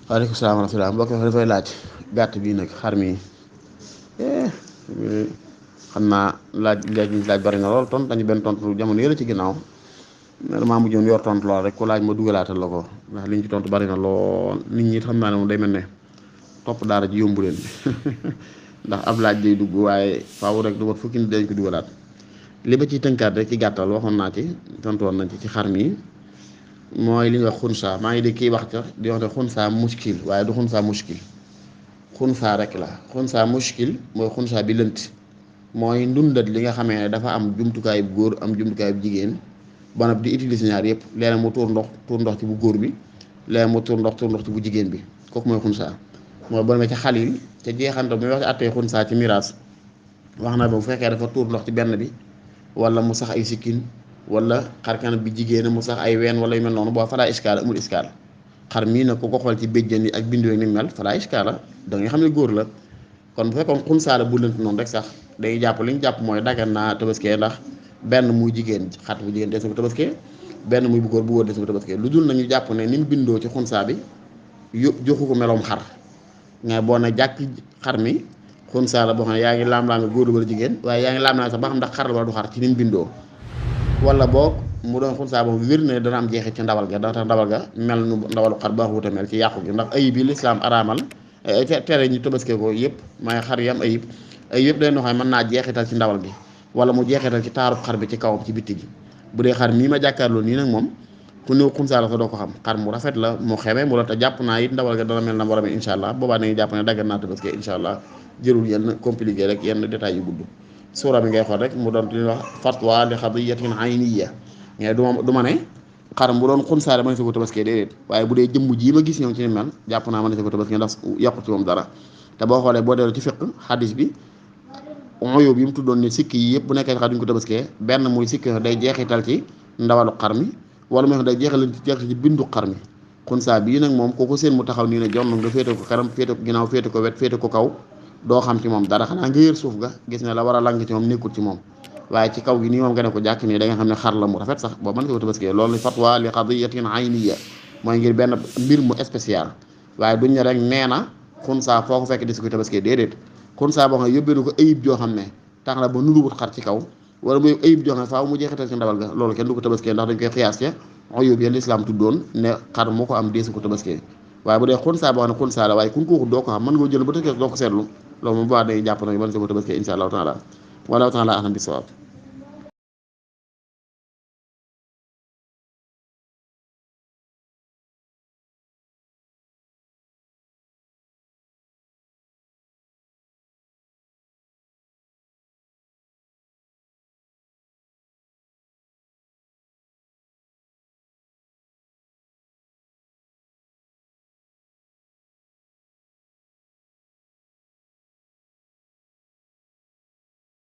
waaleykum salaam wa rahmatulah mbokk mi dafay laaj gàtt bii nag xar mi xam naa laaj bari na lool tontu dañu benn tontu jamono yële ci ginnaaw damaa mujjoon yor tontu lool rek ku laaj ma dugalaatal la ko ndax liñ ci tontu bari na lool nit ñi xam naa ne moom day mel ne topp daara ji yombu leen ndax ab laaj day dugg waaye faaw rek du mat fukki nit dañ ko dugalaat li ba ciy tënkaat rek ci gàttal waxoon naa ci tontu woon nañ ci xar mi. mooy li ñuy wax xunsa maa ngi di kii wax ca di wax ne xunsa muskil waaye du xunsa muskil xunsa rek la xunsa muskil mooy xunsa bi lënt mooy ndundat li nga xamee ne dafa am jumtukaay bu góor am jumtukaay bu jigéen ba noppi di utiliser ñaar yëpp léeg mu tuur ndox ci bu góor bi léeg mu tuur ndox ci bu jigéen bi kooku mooy xunsa mooy boo demee ca xalil ca jeexanta muy wax ci attee xunsa ci miraas wax na ba bu fekkee dafa tuur ndox ci benn bi wala mu sax ay sikkin wala xarkan bi jigéen mu sax ay ween wala yu mel noonu boo falaa iskaal amul iskaal xar mii nag ku ko xool ci béjjën yi ak bindu ni mel falaa iskaala da nga xam ne góor la kon bu fekkoon xunsaala bu lënt noonu rek sax day jàpp li ñu jàpp mooy dagan naa tabaskee ndax benn muy jigéen xat bu jigéen des na ko tabaskee benn muy bu góor des na ko tabaskee lu dul nañu jàpp ne ni mu bindoo ci xunsaa bi joxu ko meloom xar nga boo na jàkk xar mi xunsaala boo xam ne yaa ngi laam-laame góor wala jigéen waaye yaa ngi laam-laame sax ba xam ndax xar la wala du xar ci ni mu bindoo wala boog mu doon xunsaa boobu wér na dana am jeexit ci ndawal ga dana tax ndawal ga mel nu ndawalu xar baax wuta mel ci yàqu gi ndax ayib yi lislaam araamal tere ñu tabaskee ko yëpp may xar yi am ayib yëpp day noo xam ne mën naa jeexital ci ndawal gi wala mu jeexital ci taarub xar bi ci kawam ci bitti gi bu dee xar mii ma jàkkaarloo nii nag moom ku néew xunsaa la sa doo ko xam xar mu rafet la mu xeme mu la te jàpp naa it ndawal ga dana mel na war a mel incha allah boobaa dañuy jàpp ne daggan naa tabaskee incha allah jërul yenn compliqué rek yenn détails yu gudd suura bi ngay xool rek mu doon li ñuy wax fatwa li xadiyatin ayniya mais du ma ne xar mu doon xunsaale ma ne sa ko tabaskee déedéet waaye bu dee jëmm jii ma gis ñoom ci ni mel jàpp naa ma ne sa ko tabaskee ndax yàqu ci moom dara te boo xoolee boo delloo ci fiq xadis bi oyób yi mu tuddoon ne sikk yi yëpp bu nekkee xar duñ ko tabaskee benn muy sikk day jeexital ci ndawalu xar mi wala muy day jeexital ci bindu xar mi xunsaa bii nag moom kooku seen mu taxaw nii ne jonn nga féete ko kanam féete ko ginnaaw féete ko wet féete ko kaw doo xam ci moom dara xanaa nga yër suuf ga gis ne la war a lang ci moom nekkul ci moom waaye ci kaw gi nii moom nga ne ko jàkk nii da nga xam ne xar la mu rafet sax boobu mën nga ko tabaskee loolu fatwa li qadiyatin ayniya mooy ngir benn mbir mu spécial waaye duñ ne rek nee na xunsaa foo ko fekk di si ko tabaskee déedéet xunsaa boo xam ne yóbbee ko ayib joo xam ne tax na ba nuruwut xar ci kaw wala muy ayib joo xam ne faaw mu jeexital ci ndawal ga loolu kenn du ko tabaskee ndax dañ koy xiyaas ca oyób ya lislaam tuddoon ne xar mu ko am deesu ko tabaskee waaye bu dee xunsaa boo xam ne xunsaa la waaye kun ko waxut doo ko xam mën nga jël ba tëkkee doo ko seetlu loolu moom bu baax day jàpp nag mën si ko tabaskee insha allahu taala wallahu taala alam bi sawaab